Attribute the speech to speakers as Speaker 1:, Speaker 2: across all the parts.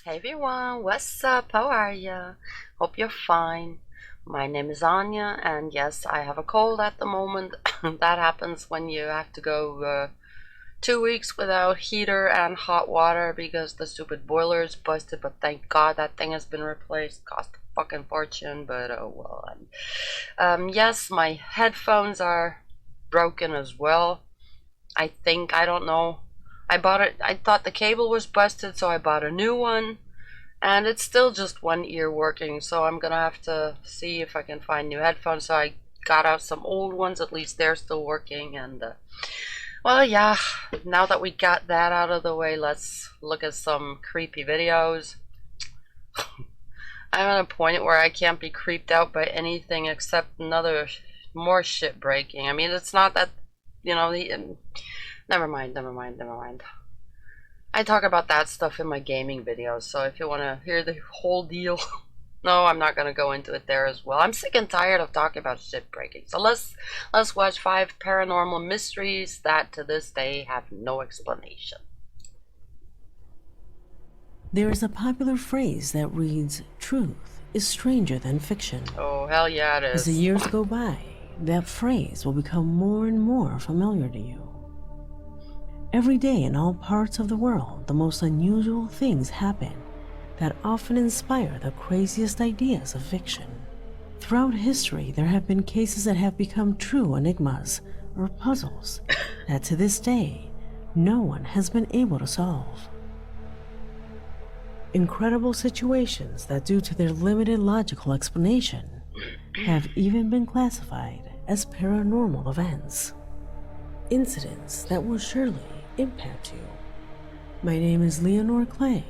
Speaker 1: Hey everyone, what's up? How are ya? Hope you're fine. My name is Anya, and yes, I have a cold at the moment. That happens when you have to go 2 weeks without heater and hot water because the stupid boiler is busted. But thank God that thing has been replaced. Cost a fucking fortune, but oh well. Yes, my headphones are broken as well. I don't know. I bought it. I thought the cable was busted, so I bought a new one. And it's still just one ear working, so I'm gonna have to see if I can find new headphones. So I got out some old ones, at least they're still working. And well, yeah, now that we got that out of the way, let's look at some creepy videos. I'm at a point where I can't be creeped out by anything except more shit breaking. I mean, it's not that, never mind. I talk about that stuff in my gaming videos, so if you want to hear the whole deal, no, I'm not going to go into it there as well. I'm sick and tired of talking about shit breaking. So let's watch 5 paranormal mysteries that to this day have no explanation.
Speaker 2: There is a popular phrase that reads, "Truth is stranger than fiction."
Speaker 1: Oh, hell yeah, it is.
Speaker 2: As the years go by, that phrase will become more and more familiar to you. Every day in all parts of the world, the most unusual things happen that often inspire the craziest ideas of fiction. Throughout history, there have been cases that have become true enigmas or puzzles that to this day, no one has been able to solve. Incredible situations that, due to their limited logical explanation, have even been classified as paranormal events. Incidents that will surely impact you. My name is Leonore Clay,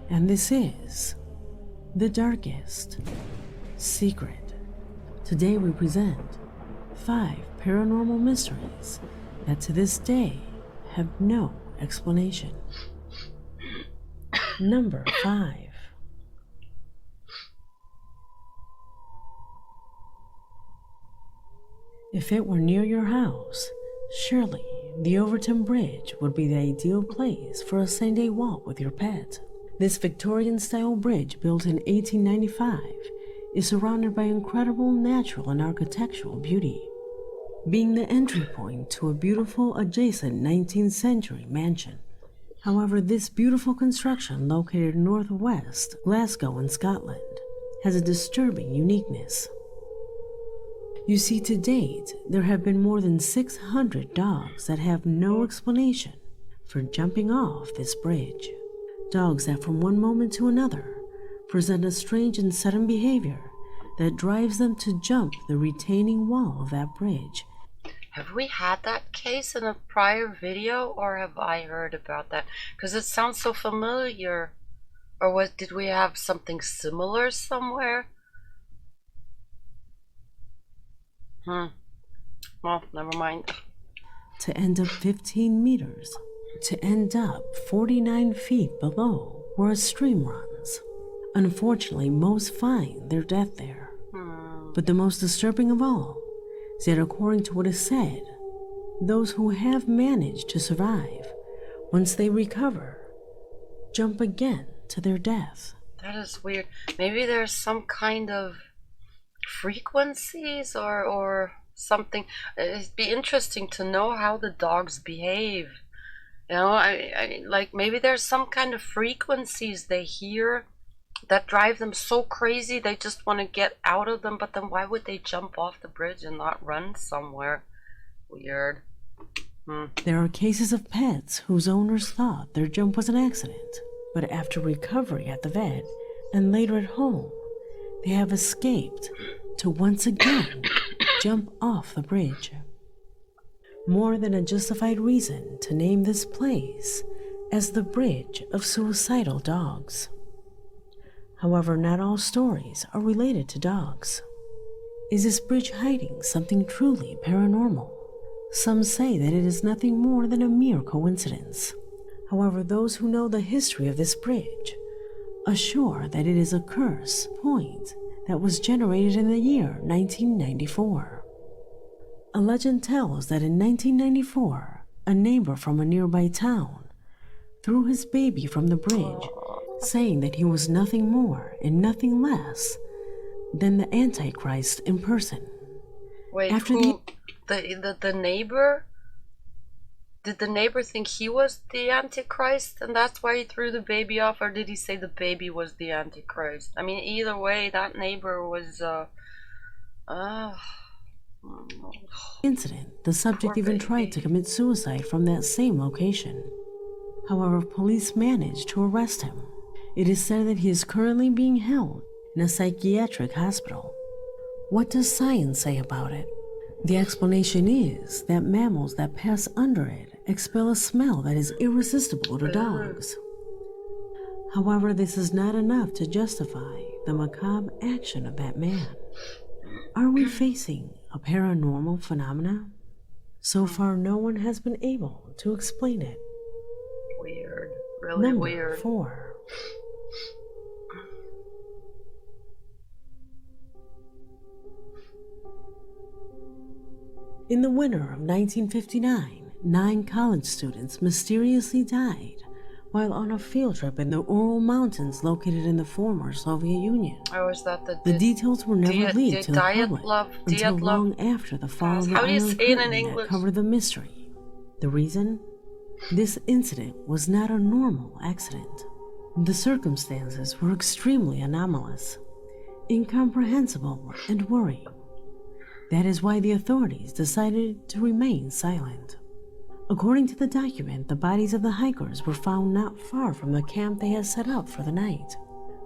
Speaker 2: and this is The Darkest Secret. Today we present 5 paranormal mysteries that to this day have no explanation. Number 5. If it were near your house, surely the Overton Bridge would be the ideal place for a Sunday walk with your pet. This Victorian-style bridge, built in 1895, is surrounded by incredible natural and architectural beauty, being the entry point to a beautiful adjacent 19th century mansion. However, this beautiful construction, located northwest Glasgow in Scotland, has a disturbing uniqueness. You see, to date, there have been more than 600 dogs that have no explanation for jumping off this bridge. Dogs that from one moment to another present a strange and sudden behavior that drives them to jump the retaining wall of that bridge.
Speaker 1: Have we had that case in a prior video, or have I heard about that? Because it sounds so familiar. Or did we have something similar somewhere? Well, never mind.
Speaker 2: To end up 15 meters, to end up 49 feet below where a stream runs. Unfortunately, most find their death there. But the most disturbing of all is that, according to what is said, those who have managed to survive, once they recover, jump again to their death.
Speaker 1: That is weird. Maybe there's some kind of frequencies or something. It'd be interesting to know how the dogs behave. I like, maybe there's some kind of frequencies they hear that drive them so crazy they just want to get out of them. But then why would they jump off the bridge and not run somewhere? Weird.
Speaker 2: There are cases of pets whose owners thought their jump was an accident, but after recovery at the vet and later at home, they have escaped to once again jump off the bridge. More than a justified reason to name this place as the Bridge of Suicidal Dogs. However, not all stories are related to dogs. Is this bridge hiding something truly paranormal? Some say that it is nothing more than a mere coincidence. However, those who know the history of this bridge assure that it is a curse point that was generated in the year 1994. A legend tells that in 1994, a neighbor from a nearby town threw his baby from the bridge saying that he was nothing more and nothing less than the Antichrist in person.
Speaker 1: Wait,
Speaker 2: After
Speaker 1: who? The neighbor? Did the neighbor think he was the Antichrist and that's why he threw the baby off, or did he say the baby was the Antichrist? I mean, either way, that neighbor was,
Speaker 2: incident, the subject even tried to commit suicide from that same location. However, police managed to arrest him. It is said that he is currently being held in a psychiatric hospital. What does science say about it? The explanation is that mammals that pass under it expel a smell that is irresistible to dogs. However, this is not enough to justify the macabre action of that man. Are we facing a paranormal phenomena? So far, no one has been able to explain it.
Speaker 1: Weird. Really
Speaker 2: Number
Speaker 1: weird.
Speaker 2: 4. In the winter of 1959, 9 college students mysteriously died while on a field trip in the Ural Mountains located in the former Soviet Union.
Speaker 1: Oh, is that
Speaker 2: The details were never leaked to the public until long after the fall of the Iron Curtain that covered the mystery. The reason? This incident was not a normal accident. The circumstances were extremely anomalous, incomprehensible, and worrying. That is why the authorities decided to remain silent. According to the document, the bodies of the hikers were found not far from the camp they had set up for the night.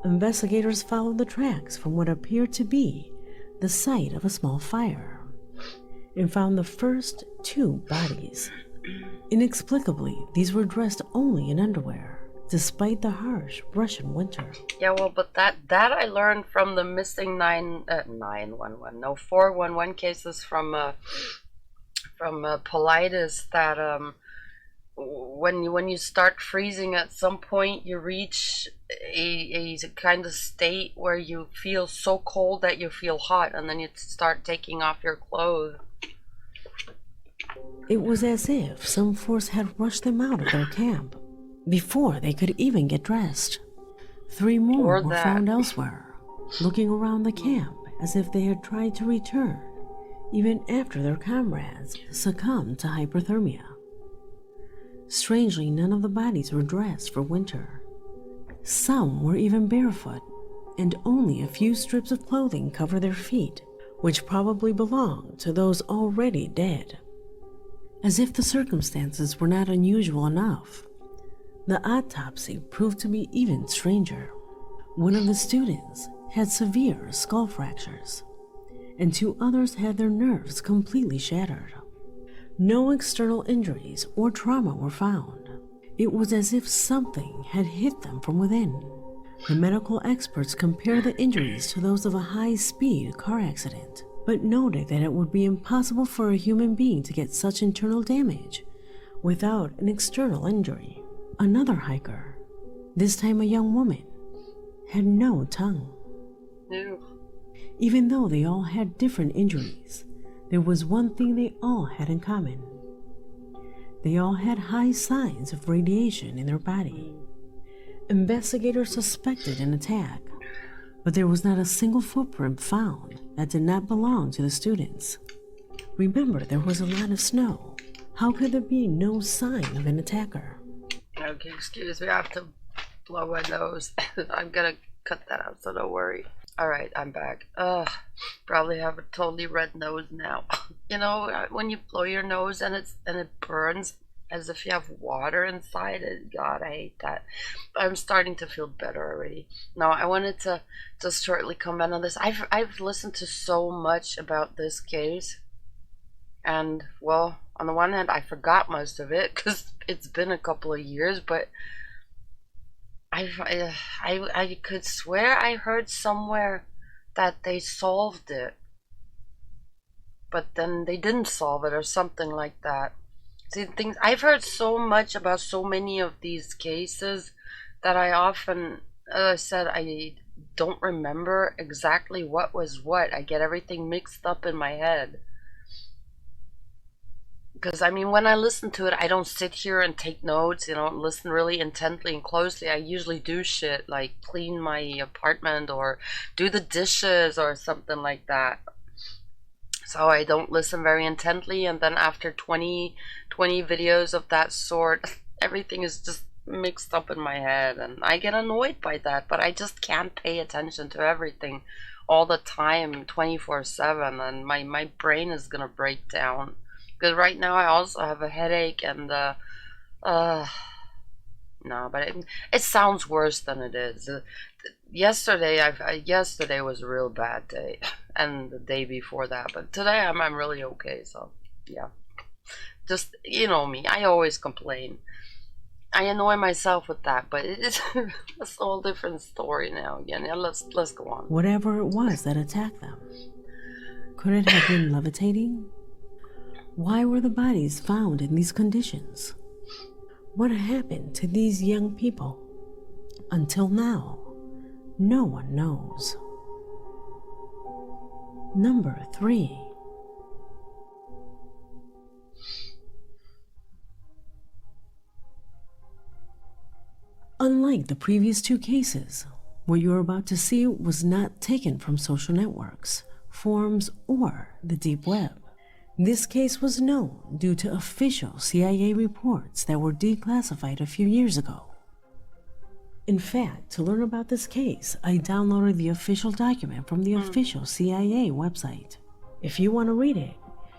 Speaker 2: Investigators followed the tracks from what appeared to be the site of a small fire and found the first 2 bodies. Inexplicably, these were dressed only in underwear, despite the harsh Russian winter.
Speaker 1: Yeah, well, but that I learned from the missing 411 cases from Politis, that when you start freezing, at some point you reach a kind of state where you feel so cold that you feel hot, and then you start taking off your clothes.
Speaker 2: It was as if some force had rushed them out of their camp before they could even get dressed. 3 more were found elsewhere, looking around the camp as if they had tried to return even after their comrades succumbed to hypothermia. Strangely, none of the bodies were dressed for winter. Some were even barefoot, and only a few strips of clothing covered their feet, which probably belonged to those already dead. As if the circumstances were not unusual enough, the autopsy proved to be even stranger. One of the students had severe skull fractures, and 2 others had their nerves completely shattered. No external injuries or trauma were found. It was as if something had hit them from within. The medical experts compared the injuries to those of a high-speed car accident, but noted that it would be impossible for a human being to get such internal damage without an external injury. Another hiker, this time a young woman, had no tongue.
Speaker 1: Ew.
Speaker 2: Even though they all had different injuries, there was one thing they all had in common. They all had high signs of radiation in their body. Investigators suspected an attack, but there was not a single footprint found that did not belong to the students. Remember, there was a lot of snow. How could there be no sign of an attacker?
Speaker 1: Okay, excuse me, I have to blow my nose. I'm gonna cut that out, so don't worry. Alright, I'm back. Probably have a totally red nose now. You know, when you blow your nose and it burns as if you have water inside it. God, I hate that. But I'm starting to feel better already. Now, I wanted to just shortly comment on this. I've listened to so much about this case, and well, on the one hand, I forgot most of it because it's been a couple of years, but I could swear I heard somewhere that they solved it, but then they didn't solve it or something like that. See, things I've heard so much about so many of these cases that I often, as I said, I don't remember exactly what was what. I get everything mixed up in my head. Because I mean, when I listen to it, I don't sit here and take notes, listen really intently and closely. I usually do shit like clean my apartment or do the dishes or something like that. So I don't listen very intently, and then after 20 videos of that sort, everything is just mixed up in my head, and I get annoyed by that, but I just can't pay attention to everything all the time 24/7, and my brain is gonna break down. Because right now I also have a headache, and uh no, but it sounds worse than it is. Yesterday was a real bad day, and the day before that. But today I'm really okay. So yeah, just me. I always complain. I annoy myself with that, but it's a whole different story now. Again, yeah, let's go on.
Speaker 2: Whatever it was that attacked them, could it have been levitating? Why were the bodies found in these conditions? What happened to these young people? Until now, no one knows. Number 3. Unlike the previous 2 cases, what you're about to see was not taken from social networks, forums, or the deep web. This case was known due to official CIA reports that were declassified a few years ago. In fact, to learn about this case, I downloaded the official document from the official CIA website. If you want to read it,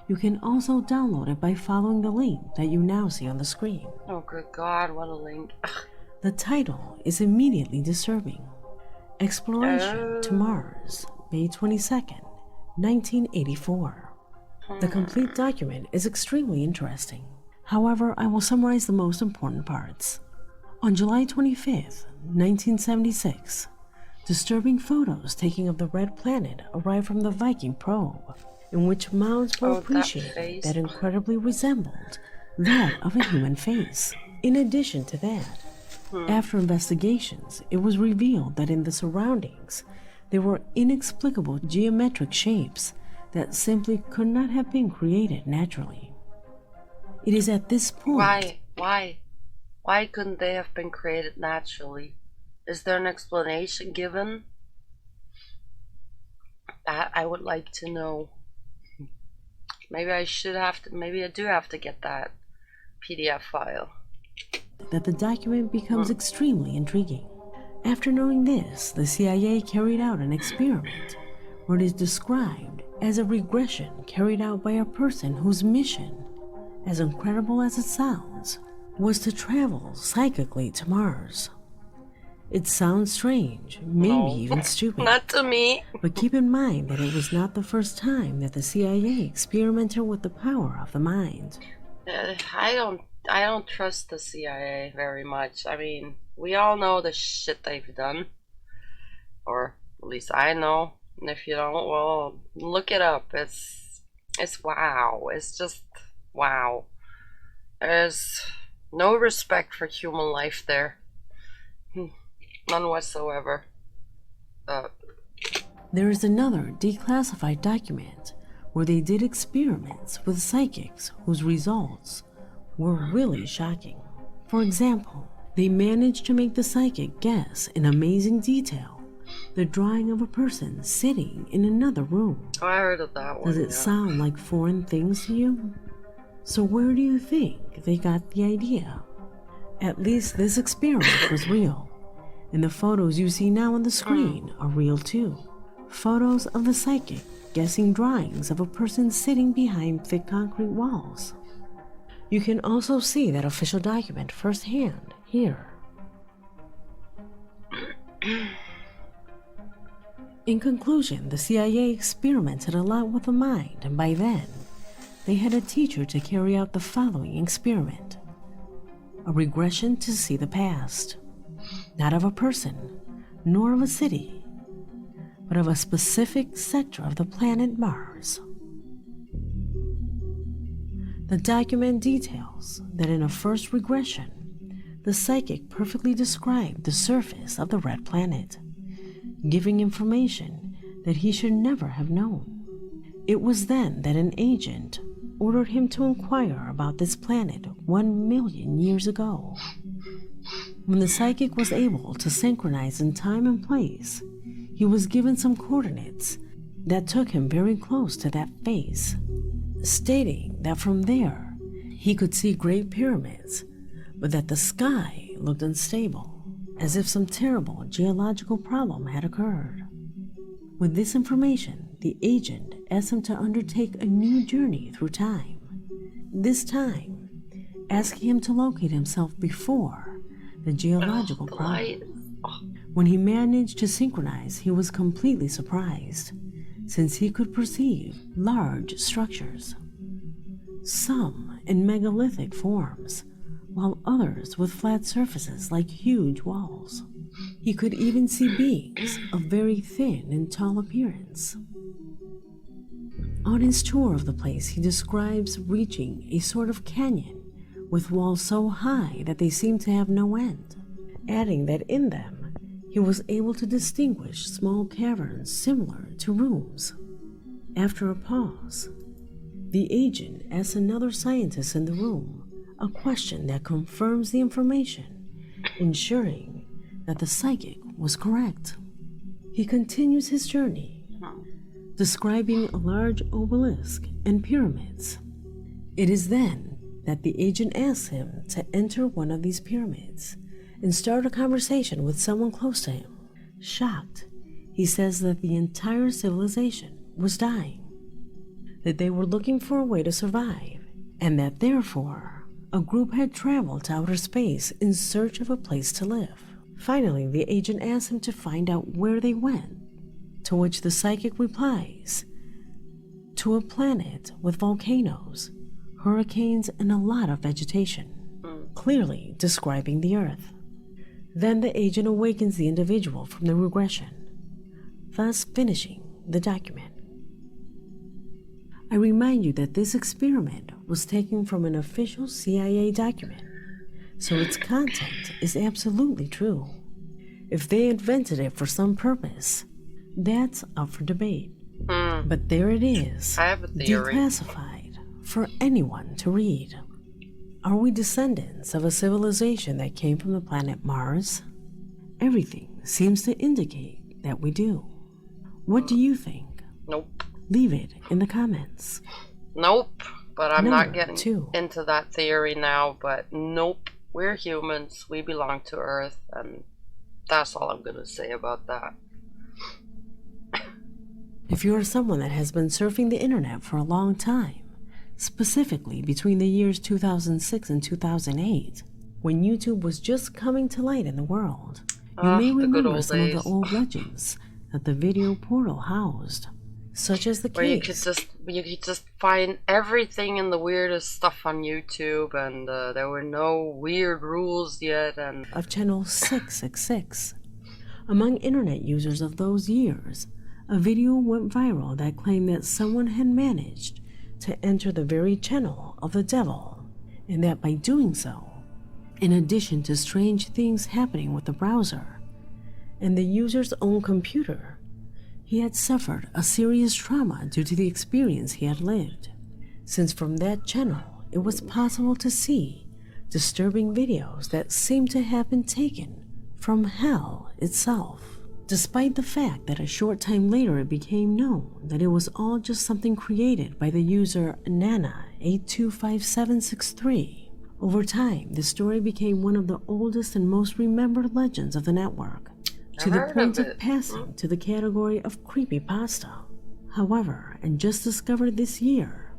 Speaker 2: you can also download it by following the link that you now see on the screen.
Speaker 1: Oh, good God, what a link.
Speaker 2: The title is immediately disturbing. Exploration to Mars, May 22nd, 1984. The complete document is extremely interesting. However, I will summarize the most important parts. On July 25th, 1976, disturbing photos taken of the red planet arrived from the Viking probe, in which mounds were appreciated that incredibly resembled that of a human face. In addition to that, after investigations, it was revealed that in the surroundings, there were inexplicable geometric shapes that simply could not have been created naturally. It is at this point...
Speaker 1: Why couldn't they have been created naturally? Is there an explanation given? That I would like to know. Maybe I do have to get that PDF file.
Speaker 2: That the document becomes extremely intriguing. After knowing this, the CIA carried out an experiment where it is described as a regression carried out by a person whose mission, as incredible as it sounds, was to travel psychically to Mars. It sounds strange, maybe even stupid.
Speaker 1: Not to me.
Speaker 2: But keep in mind that it was not the first time that the CIA experimented with the power of the mind.
Speaker 1: I don't trust the CIA very much. I mean, we all know the shit they've done. Or at least I know. And if you don't, well, look it up. It's wow. It's just wow. There's no respect for human life there. None whatsoever.
Speaker 2: There is another declassified document where they did experiments with psychics whose results were really shocking. For example, they managed to make the psychic guess in amazing detail the drawing of a person sitting in another room.
Speaker 1: Oh, I heard of that one.
Speaker 2: Does it sound like foreign things to you? So where do you think they got the idea? At least this experiment was real, and the photos you see now on the screen are real too. Photos of the psychic guessing drawings of a person sitting behind thick concrete walls. You can also see that official document firsthand here. In conclusion, the CIA experimented a lot with the mind, and by then, they had a teacher to carry out the following experiment. A regression to see the past, not of a person, nor of a city, but of a specific sector of the planet Mars. The document details that in a first regression, the psychic perfectly described the surface of the red planet, giving information that he should never have known. It was then that an agent ordered him to inquire about this planet 1 million years ago. When the psychic was able to synchronize in time and place, he was given some coordinates that took him very close to that face, stating that from there he could see Great Pyramids, but that the sky looked unstable, as if some terrible geological problem had occurred. With this information, the agent asked him to undertake a new journey through time, this time asking him to locate himself before the geological problem. When he managed to synchronize, he was completely surprised, since he could perceive large structures, some in megalithic forms, while others with flat surfaces like huge walls. He could even see beings of very thin and tall appearance. On his tour of the place, he describes reaching a sort of canyon with walls so high that they seem to have no end, adding that in them he was able to distinguish small caverns similar to rooms. After a pause, the agent asks another scientist in the room a question that confirms the information, ensuring that the psychic was correct. He continues his journey, describing a large obelisk and pyramids. It is then that the agent asks him to enter one of these pyramids and start a conversation with someone close to him. Shocked, he says that the entire civilization was dying, that they were looking for a way to survive, and that therefore a group had traveled to outer space in search of a place to live. Finally, the agent asks him to find out where they went, to which the psychic replies, to a planet with volcanoes, hurricanes, and a lot of vegetation, clearly describing the Earth. Then the agent awakens the individual from the regression, thus finishing the document. I remind you that this experiment was taken from an official CIA document, so its content is absolutely true. If they invented it for some purpose, that's up for debate. But there it is,
Speaker 1: I have a theory.
Speaker 2: declassified for anyone to read. Are we descendants of a civilization that came from the planet Mars? Everything seems to indicate that we do. What do you think?
Speaker 1: Nope.
Speaker 2: Leave it in the comments.
Speaker 1: Nope. But I'm not getting
Speaker 2: 2.
Speaker 1: into that theory now, but nope. We're humans. We belong to Earth, and that's all I'm gonna say about that.
Speaker 2: If you are someone that has been surfing the internet for a long time, specifically between the years 2006 and 2008, when YouTube was just coming to light in the world, you may remember some of the old legends that the video portal housed, such as the case.
Speaker 1: Where you could just find everything and the weirdest stuff on YouTube, and there were no weird rules yet, and
Speaker 2: of channel 666. Among internet users of those years, a video went viral that claimed that someone had managed to enter the very channel of the devil, and that by doing so, in addition to strange things happening with the browser and the user's own computer, he had suffered a serious trauma due to the experience he had lived, since from that channel it was possible to see disturbing videos that seemed to have been taken from hell itself, despite the fact that a short time later it became known that it was all just something created by the user Nana825763. Over time, the story became one of the oldest and most remembered legends of the network, to the point of passing to the category of creepypasta. However, and just discovered this year,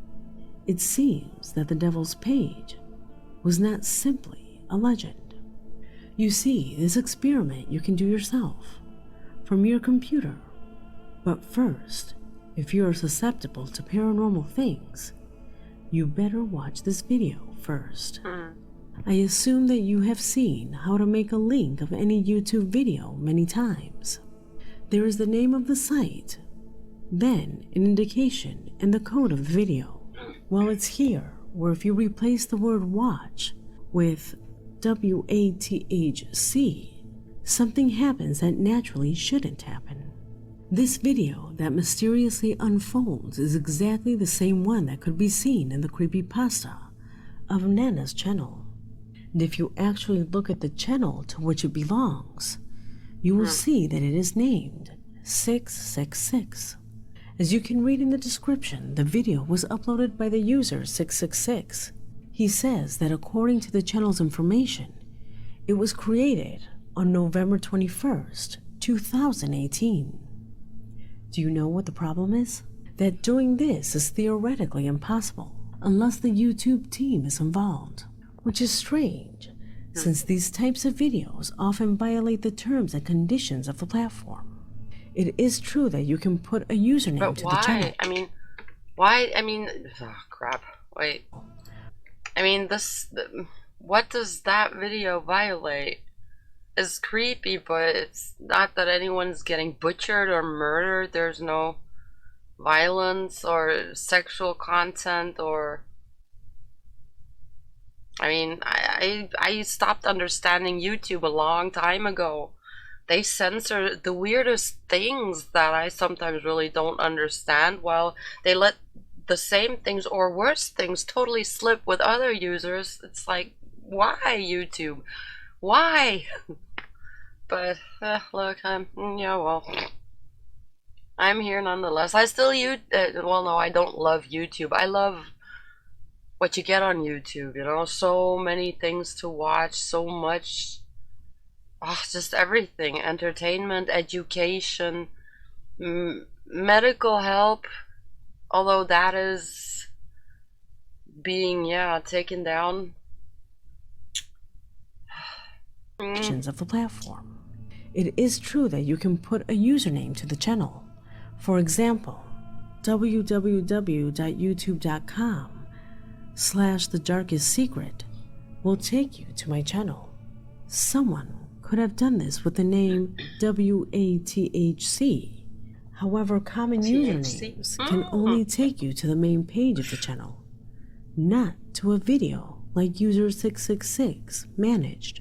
Speaker 2: it seems that the Devil's Page was not simply a legend. You see, this experiment you can do yourself, from your computer. But first, if you are susceptible to paranormal things, you better watch this video first. I assume that you have seen how to make a link of any YouTube video many times. There is the name of the site, then an indication and the code of the video. Well, it's here, where if you replace the word watch with WATHC, something happens that naturally shouldn't happen. This video that mysteriously unfolds is exactly the same one that could be seen in the creepypasta of Nana's channel. And if you actually look at the channel to which it belongs, you will see that it is named 666. As you can read in the description, the video was uploaded by the user 666. He says that according to the channel's information, it was created on November 21st, 2018. Do you know what the problem is? That doing this is theoretically impossible unless the YouTube team is involved, which is strange since these types of videos often violate the terms and conditions of the platform. It is true that you can put a username to the channel.
Speaker 1: Why? Oh, crap. Wait. What does that video violate? It's creepy, but it's not that anyone's getting butchered or murdered. There's no violence or sexual content or... I stopped understanding YouTube a long time ago. They censor the weirdest things that I sometimes really don't understand, while they let the same things or worse things totally slip with other users. It's like, why, YouTube? Why? But look, I'm here nonetheless. I still well, no, I don't love YouTube. I love what you get on YouTube, you know, so many things to watch, so much, just everything, entertainment, education, medical help, although that is being, taken down.
Speaker 2: Of the platform. It is true that you can put a username to the channel. For example, www.youtube.com/thedarkestsecret will take you to my channel. Someone could have done this with the name WATHC. However, common usernames can only take you to the main page of the channel, not to a video like user 666 managed.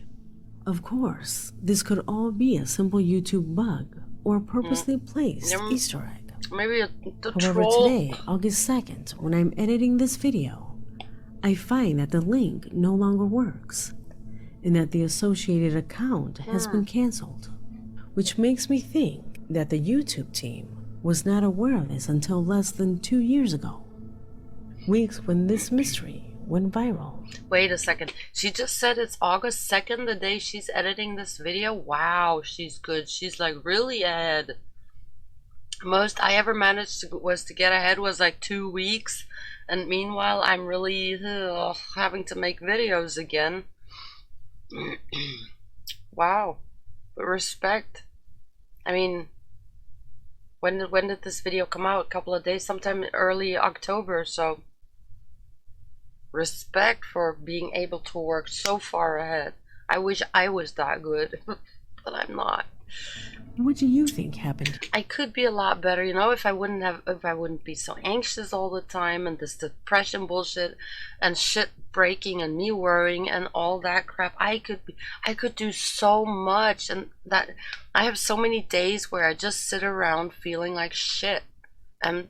Speaker 2: Of course, this could all be a simple YouTube bug or purposely placed Easter egg.
Speaker 1: Maybe
Speaker 2: However, today, August 2nd, when I'm editing this video, I find that the link no longer works and that the associated account has been canceled, which makes me think that the YouTube team was not aware of this until less than 2 years ago, weeks when this mystery went viral.
Speaker 1: Wait a second. She just said it's August 2nd, the day she's editing this video? Wow, she's good. She's like really ahead. Most I ever managed to get ahead was like 2 weeks, and meanwhile I'm really having to make videos again. Wow, but respect. I mean, when did this video come out? A couple of days, sometime early October, so respect for being able to work so far ahead. I wish I was that good, but I'm not.
Speaker 2: What do you think happened?
Speaker 1: I could be a lot better, you know, if I wouldn't be so anxious all the time, and this depression bullshit and shit breaking and me worrying and all that crap. I could do so much, and that I have so many days where I just sit around feeling like shit, and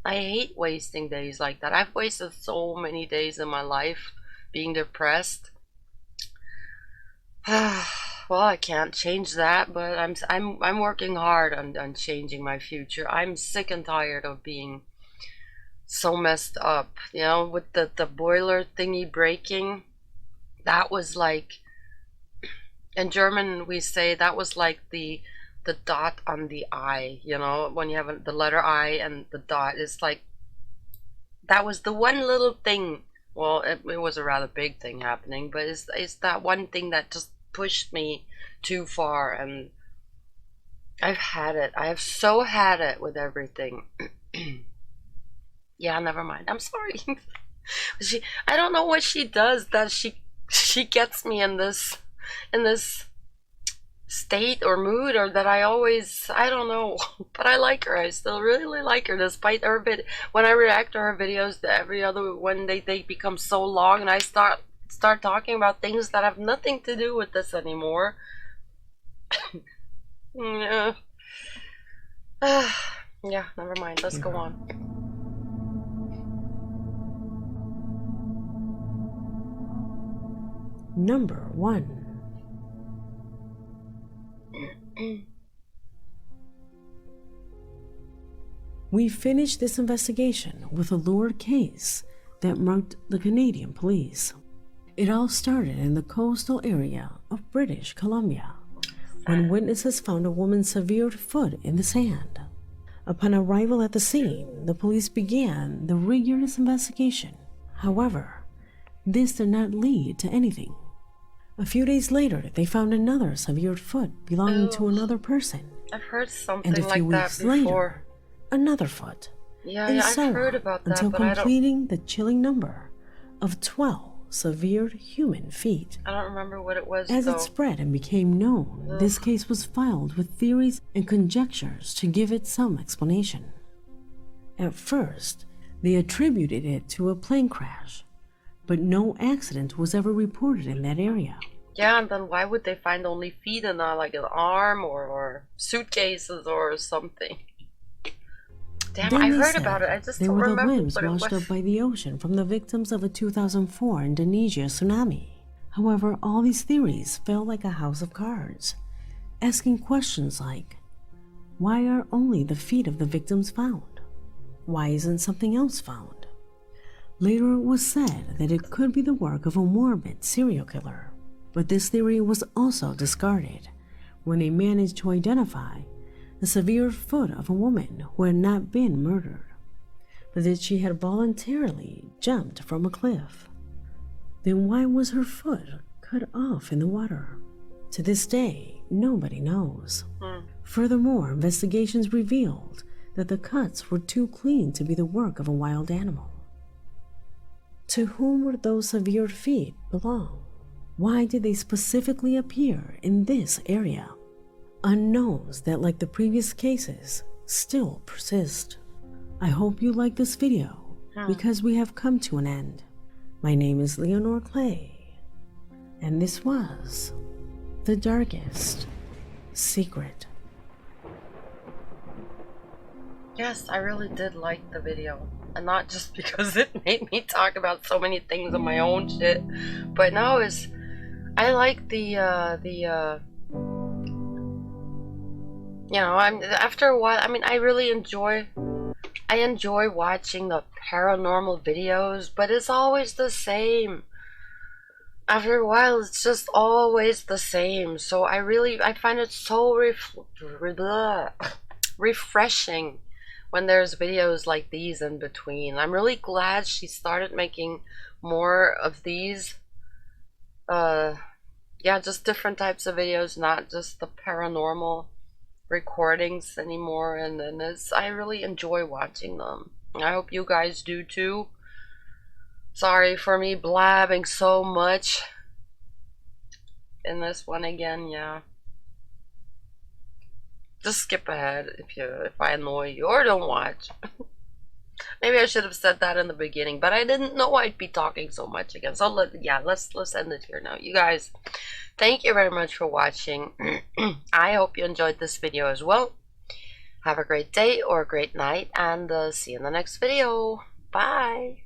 Speaker 1: I hate wasting days like that. I've wasted so many days in my life being depressed. Well, I can't change that, but I'm working hard on changing my future. I'm sick and tired of being so messed up, you know, with the boiler thingy breaking. That was like, in German we say that was like the dot on the I, you know, when you have the letter I and the dot. It's like, that was the one little thing. Well, it was a rather big thing happening, but it's that one thing that just pushed me too far, and I've had it. I have so had it with everything. Yeah, never mind. I'm sorry. I don't know what she does that she gets me in this state or mood, or that I don't know, but I like her. I still really like her, despite her when I react to her videos, every other one they become so long, and I start talking about things that have nothing to do with this anymore. Yeah. Yeah, never mind. Let's go on.
Speaker 2: Number 1. We finished this investigation with a lurid case that marked the Canadian police. It all started in the coastal area of British Columbia, when witnesses found a woman's severed foot in the sand. Upon arrival at the scene, the police began the rigorous investigation. However, this did not lead to anything. A few days later, they found another severed foot belonging to another person.
Speaker 1: I've heard something
Speaker 2: And a few
Speaker 1: like
Speaker 2: weeks
Speaker 1: that before.
Speaker 2: later, another foot.
Speaker 1: Yeah,
Speaker 2: And so
Speaker 1: I've heard
Speaker 2: on,
Speaker 1: about that,
Speaker 2: until
Speaker 1: but I
Speaker 2: completing the chilling number of 12 severed human feet.
Speaker 1: don't remember what it was,
Speaker 2: As
Speaker 1: though.
Speaker 2: it spread and became known, this case was filed with theories and conjectures to give it some explanation. At first, they attributed it to a plane crash, but no accident was ever reported in that area.
Speaker 1: Yeah, and then why would they find only feet and not like an arm or suitcases or something? Damn,
Speaker 2: Then
Speaker 1: I
Speaker 2: they
Speaker 1: heard
Speaker 2: said
Speaker 1: about it. I just
Speaker 2: they
Speaker 1: don't
Speaker 2: were the
Speaker 1: remember
Speaker 2: limbs
Speaker 1: what it
Speaker 2: washed
Speaker 1: was.
Speaker 2: up by the ocean from the victims of a 2004 Indonesia tsunami. However, all these theories fell like a house of cards, asking questions like, why are only the feet of the victims found? Why isn't something else found? Later it was said that it could be the work of a morbid serial killer, but this theory was also discarded when they managed to identify the severed foot of a woman who had not been murdered, but that she had voluntarily jumped from a cliff. Then why was her foot cut off in the water? To this day, nobody knows. Furthermore, investigations revealed that the cuts were too clean to be the work of a wild animal. To whom would those severed feet belong? Why did they specifically appear in this area? Unknowns that, like the previous cases, still persist. I hope you like this video, because we have come to an end. My name is Leonore Clay, and this was The Darkest Secret.
Speaker 1: Yes, I really did like the video. And not just because it made me talk about so many things on my own shit, but no, I like you know, after a while, I mean, I enjoy watching the paranormal videos, but it's always the same. After a while, it's just always the same. So I find it so refreshing when there's videos like these in between. I'm really glad she started making more of these. Yeah, just different types of videos, not just the paranormal recordings anymore, and I really enjoy watching them. I hope you guys do too. Sorry for me blabbing so much in this one again. Yeah, just skip ahead if I annoy you, or don't watch. Maybe I should have said that in the beginning, but I didn't know I'd be talking so much again. So let's end it here now. You guys, thank you very much for watching. I hope you enjoyed this video as well. Have a great day or a great night, and see you in the next video. Bye.